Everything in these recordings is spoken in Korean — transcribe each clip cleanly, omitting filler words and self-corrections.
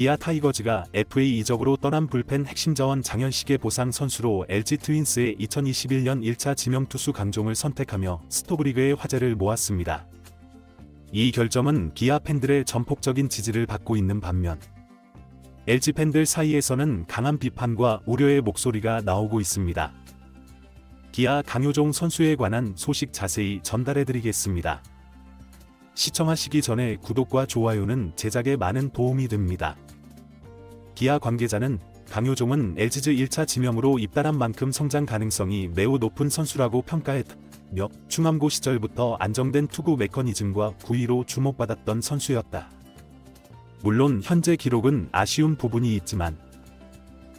기아 타이거즈가 FA 이적으로 떠난 불펜 핵심 자원 장현식의 보상 선수로 LG 트윈스의 2021년 1차 지명투수 강종을 선택하며 스토브리그의 화제를 모았습니다. 이 결정은 기아 팬들의 전폭적인 지지를 받고 있는 반면 LG 팬들 사이에서는 강한 비판과 우려의 목소리가 나오고 있습니다. 기아 강효종 선수에 관한 소식 자세히 전달해드리겠습니다. 시청하시기 전에 구독과 좋아요는 제작에 많은 도움이 됩니다. 기아 관계자는 강효종은 LG즈 1차 지명으로 입단한 만큼 성장 가능성이 매우 높은 선수라고 평가했다며 충암고 시절부터 안정된 투구 메커니즘과 구위로 주목받았던 선수였다. 물론 현재 기록은 아쉬운 부분이 있지만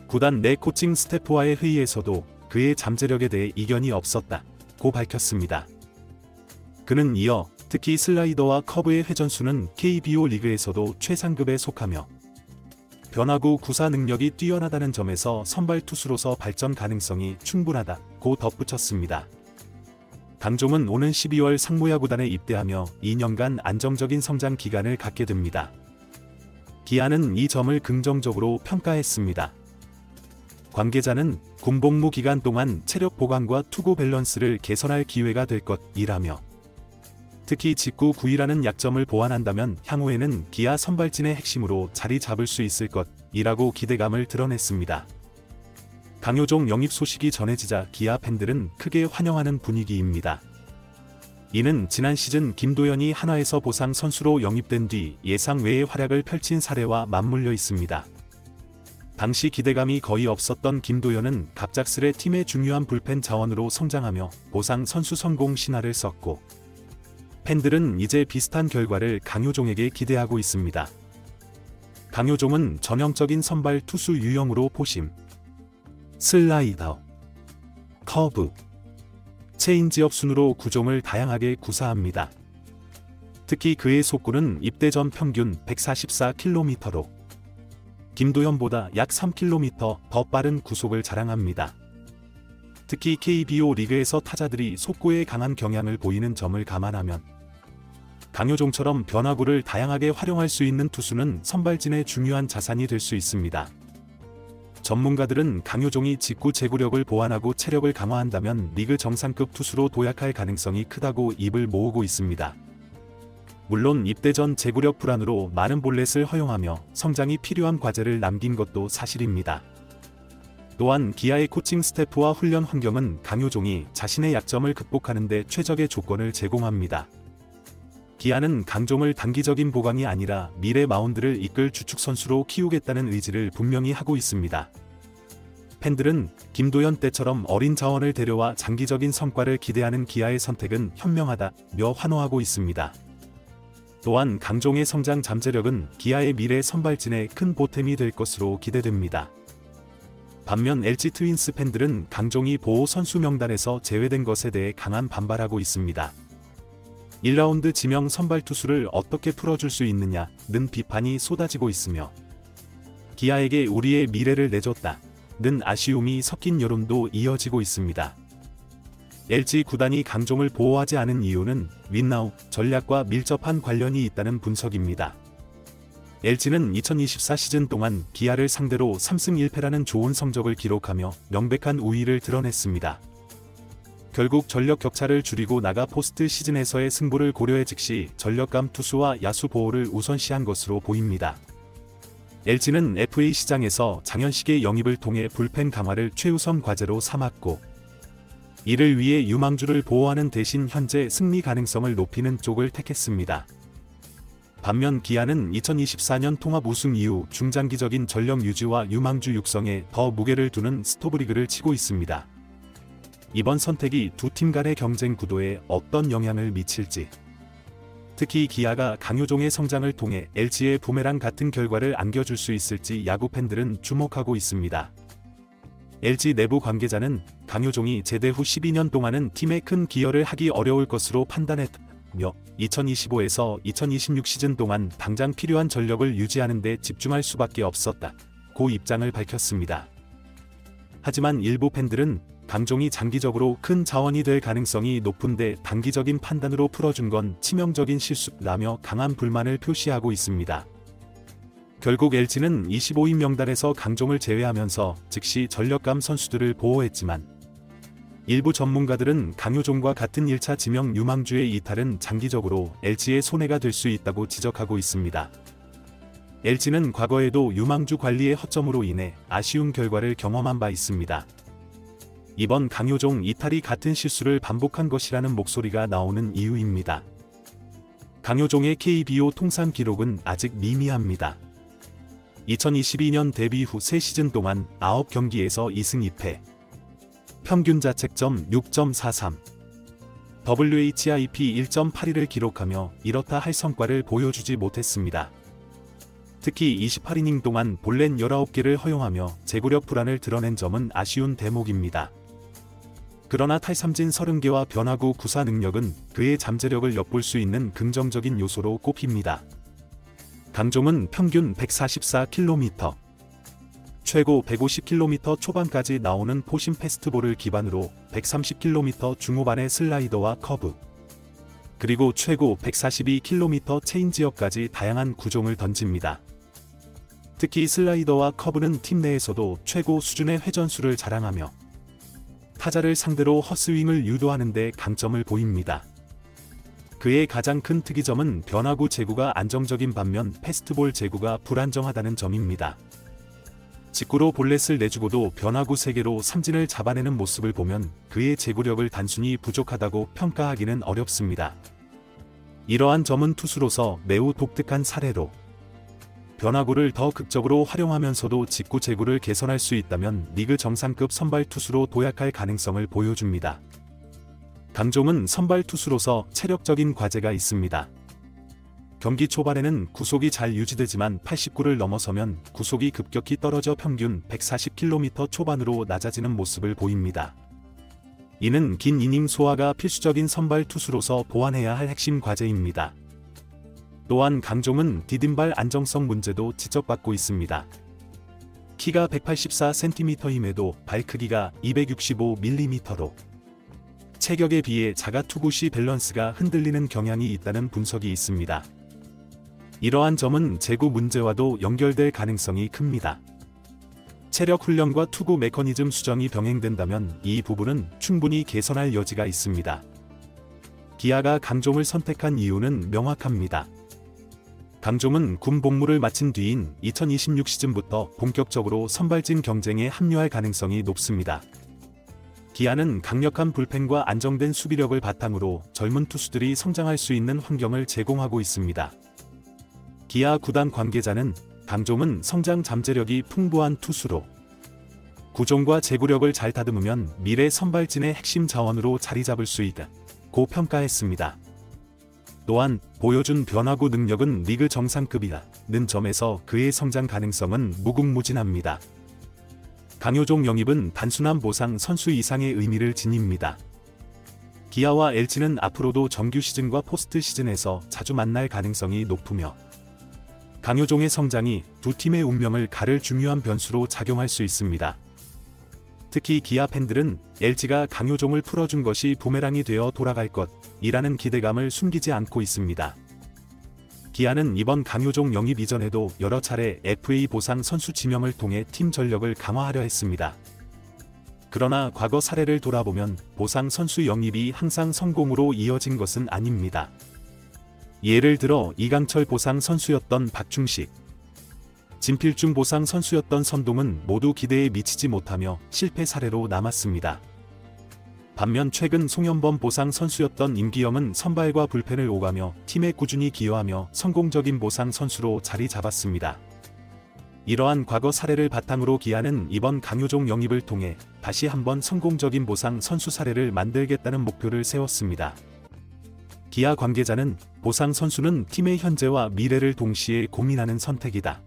구단 내 코칭 스태프와의 회의에서도 그의 잠재력에 대해 이견이 없었다고 밝혔습니다. 그는 이어 특히 슬라이더와 커브의 회전수는 KBO 리그에서도 최상급에 속하며 변화구 구사 능력이 뛰어나다는 점에서 선발 투수로서 발전 가능성이 충분하다고 덧붙였습니다. 강종은 오는 12월 상무야구단에 입대하며 2년간 안정적인 성장 기간을 갖게 됩니다. 기아는 이 점을 긍정적으로 평가했습니다. 관계자는 군복무 기간 동안 체력 보강과 투구 밸런스를 개선할 기회가 될 것이라며 특히 직구 구위라는 약점을 보완한다면 향후에는 기아 선발진의 핵심으로 자리 잡을 수 있을 것이라고 기대감을 드러냈습니다. 강효종 영입 소식이 전해지자 기아 팬들은 크게 환영하는 분위기입니다. 이는 지난 시즌 김도현이 한화에서 보상 선수로 영입된 뒤 예상 외의 활약을 펼친 사례와 맞물려 있습니다. 당시 기대감이 거의 없었던 김도현은 갑작스레 팀의 중요한 불펜 자원으로 성장하며 보상 선수 성공 신화를 썼고 팬들은 이제 비슷한 결과를 강효종에게 기대하고 있습니다. 강효종은 전형적인 선발 투수 유형으로 포심, 슬라이더, 커브, 체인지업 순으로 구종을 다양하게 구사합니다. 특히 그의 속구는 입대 전 평균 144km로 김도현보다 약 3km 더 빠른 구속을 자랑합니다. 특히 KBO 리그에서 타자들이 속구에 강한 경향을 보이는 점을 감안하면 강효종처럼 변화구를 다양하게 활용할 수 있는 투수는 선발진의 중요한 자산이 될 수 있습니다. 전문가들은 강효종이 직구 제구력을 보완하고 체력을 강화한다면 리그 정상급 투수로 도약할 가능성이 크다고 입을 모으고 있습니다. 물론 입대 전 제구력 불안으로 많은 볼넷을 허용하며 성장이 필요한 과제를 남긴 것도 사실입니다. 또한 기아의 코칭 스태프와 훈련 환경은 강효종이 자신의 약점을 극복하는 데 최적의 조건을 제공합니다. 기아는 강종을 단기적인 보강이 아니라 미래 마운드를 이끌 주축 선수로 키우겠다는 의지를 분명히 하고 있습니다. 팬들은 김도현 때처럼 어린 자원을 데려와 장기적인 성과를 기대하는 기아의 선택은 현명하다며 환호하고 있습니다. 또한 강종의 성장 잠재력은 기아의 미래 선발진에 큰 보탬이 될 것으로 기대됩니다. 반면 LG 트윈스 팬들은 강종이 보호 선수 명단에서 제외된 것에 대해 강한 반발하고 있습니다. 1라운드 지명 선발 투수를 어떻게 풀어줄 수 있느냐는 비판이 쏟아지고 있으며 기아에게 우리의 미래를 내줬다는 아쉬움이 섞인 여론도 이어지고 있습니다. LG 구단이 강종을 보호하지 않은 이유는 윈나우 전략과 밀접한 관련이 있다는 분석입니다. LG는 2024 시즌 동안 기아를 상대로 3승 1패라는 좋은 성적을 기록하며 명백한 우위를 드러냈습니다. 결국 전력 격차를 줄이고 나가 포스트 시즌에서의 승부를 고려해 즉시 전력감 투수와 야수 보호를 우선시한 것으로 보입니다. LG는 FA 시장에서 장현식의 영입을 통해 불펜 강화를 최우선 과제로 삼았고 이를 위해 유망주를 보호하는 대신 현재 승리 가능성을 높이는 쪽을 택했습니다. 반면 기아는 2024년 통합 우승 이후 중장기적인 전력 유지와 유망주 육성에 더 무게를 두는 스토브리그를 치고 있습니다. 이번 선택이 두 팀 간의 경쟁 구도에 어떤 영향을 미칠지, 특히 기아가 강효종의 성장을 통해 LG의 부메랑 같은 결과를 안겨줄 수 있을지 야구 팬들은 주목하고 있습니다. LG 내부 관계자는 강효종이 제대 후 12년 동안은 팀에 큰 기여를 하기 어려울 것으로 판단했다며 2025에서 2026 시즌 동안 당장 필요한 전력을 유지하는 데 집중할 수밖에 없었다고 입장을 밝혔습니다. 하지만 일부 팬들은 강종이 장기적으로 큰 자원이 될 가능성이 높은데 단기적인 판단으로 풀어준 건 치명적인 실수라며 강한 불만을 표시하고 있습니다. 결국 LG는 25인 명단에서 강종을 제외하면서 즉시 전력감 선수들을 보호했지만 일부 전문가들은 강효종과 같은 1차 지명 유망주의 이탈은 장기적으로 LG의 손해가 될 수 있다고 지적하고 있습니다. LG는 과거에도 유망주 관리의 허점으로 인해 아쉬운 결과를 경험한 바 있습니다. 이번 강효종 이탈이 같은 실수를 반복한 것이라는 목소리가 나오는 이유입니다. 강효종의 KBO 통산 기록은 아직 미미합니다. 2022년 데뷔 후 3시즌 동안 9경기에서 2승 2패, 평균 자책점 6.43, WHIP 1.82를 기록하며 이렇다 할 성과를 보여주지 못했습니다. 특히 28이닝 동안 볼넷 19개를 허용하며 제구력 불안을 드러낸 점은 아쉬운 대목입니다. 그러나 탈삼진 30개와 변화구 구사 능력은 그의 잠재력을 엿볼 수 있는 긍정적인 요소로 꼽힙니다. 강종은 평균 144km, 최고 150km 초반까지 나오는 포심 패스트볼을 기반으로 130km 중후반의 슬라이더와 커브, 그리고 최고 142km 체인지업까지 다양한 구종을 던집니다. 특히 슬라이더와 커브는 팀 내에서도 최고 수준의 회전수를 자랑하며 타자를 상대로 헛스윙을 유도하는 데 강점을 보입니다. 그의 가장 큰 특이점은 변화구 제구가 안정적인 반면 패스트볼 제구가 불안정하다는 점입니다. 직구로 볼넷을 내주고도 변화구 3개로 삼진을 잡아내는 모습을 보면 그의 제구력을 단순히 부족하다고 평가하기는 어렵습니다. 이러한 점은 투수로서 매우 독특한 사례로 변화구를 더 극적으로 활용하면서도 직구 제구를 개선할 수 있다면 리그 정상급 선발 투수로 도약할 가능성을 보여줍니다. 강종은 선발 투수로서 체력적인 과제가 있습니다. 경기 초반에는 구속이 잘 유지되지만 89를 넘어서면 구속이 급격히 떨어져 평균 140km 초반으로 낮아지는 모습을 보입니다. 이는 긴 이닝 소화가 필수적인 선발 투수로서 보완해야 할 핵심 과제입니다. 또한 강종은 디딤발 안정성 문제도 지적받고 있습니다. 키가 184cm임에도 발 크기가 265mm로 체격에 비해 자가 투구 시 밸런스가 흔들리는 경향이 있다는 분석이 있습니다. 이러한 점은 제구 문제와도 연결될 가능성이 큽니다. 체력 훈련과 투구 메커니즘 수정이 병행된다면 이 부분은 충분히 개선할 여지가 있습니다. 기아가 강종을 선택한 이유는 명확합니다. 강종은 군 복무를 마친 뒤인 2026 시즌부터 본격적으로 선발진 경쟁에 합류할 가능성이 높습니다. 기아는 강력한 불펜과 안정된 수비력을 바탕으로 젊은 투수들이 성장할 수 있는 환경을 제공하고 있습니다. 기아 구단 관계자는 강종은 성장 잠재력이 풍부한 투수로 구종과 제구력을 잘 다듬으면 미래 선발진의 핵심 자원으로 자리 잡을 수 있다고 평가했습니다. 또한 보여준 변화구 능력은 리그 정상급이라는 점에서 그의 성장 가능성은 무궁무진합니다. 강효종 영입은 단순한 보상 선수 이상의 의미를 지닙니다. 기아와 LG는 앞으로도 정규 시즌과 포스트 시즌에서 자주 만날 가능성이 높으며 강효종의 성장이 두 팀의 운명을 가를 중요한 변수로 작용할 수 있습니다. 특히 기아 팬들은 LG가 강효종을 풀어준 것이 부메랑이 되어 돌아갈 것이라는 기대감을 숨기지 않고 있습니다. 기아는 이번 강효종 영입 이전에도 여러 차례 FA 보상 선수 지명을 통해 팀 전력을 강화하려 했습니다. 그러나 과거 사례를 돌아보면 보상 선수 영입이 항상 성공으로 이어진 것은 아닙니다. 예를 들어 이강철 보상 선수였던 박중식, 진필중 보상 선수였던 선동은 모두 기대에 미치지 못하며 실패 사례로 남았습니다. 반면 최근 송현범 보상 선수였던 임기영은 선발과 불펜을 오가며 팀에 꾸준히 기여하며 성공적인 보상 선수로 자리 잡았습니다. 이러한 과거 사례를 바탕으로 기아는 이번 강효종 영입을 통해 다시 한번 성공적인 보상 선수 사례를 만들겠다는 목표를 세웠습니다. 기아 관계자는 보상 선수는 팀의 현재와 미래를 동시에 고민하는 선택이다.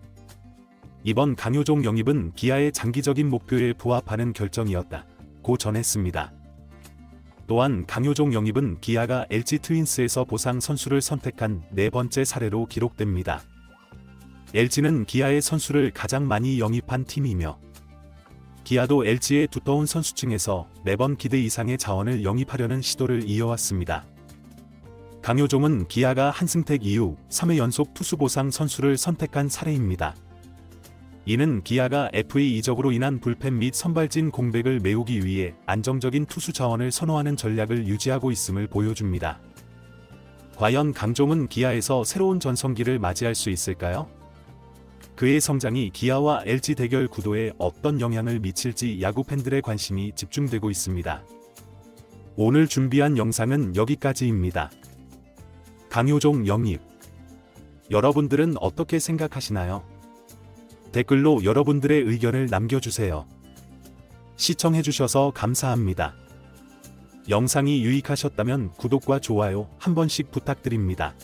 이번 강효종 영입은 기아의 장기적인 목표에 부합하는 결정이었다고 전했습니다. 또한 강효종 영입은 기아가 LG 트윈스에서 보상 선수를 선택한 네 번째 사례로 기록됩니다. LG는 기아의 선수를 가장 많이 영입한 팀이며 기아도 LG의 두터운 선수층에서 매번 기대 이상의 자원을 영입하려는 시도를 이어왔습니다. 강효종은 기아가 한승택 이후 3회 연속 투수 보상 선수를 선택한 사례입니다. 이는 기아가 FA 이적으로 인한 불펜 및 선발진 공백을 메우기 위해 안정적인 투수 자원을 선호하는 전략을 유지하고 있음을 보여줍니다. 과연 강종은 기아에서 새로운 전성기를 맞이할 수 있을까요? 그의 성장이 기아와 LG 대결 구도에 어떤 영향을 미칠지 야구 팬들의 관심이 집중되고 있습니다. 오늘 준비한 영상은 여기까지입니다. 강효종 영입. 여러분들은 어떻게 생각하시나요? 댓글로 여러분들의 의견을 남겨주세요. 시청해주셔서 감사합니다. 영상이 유익하셨다면 구독과 좋아요 한 번씩 부탁드립니다.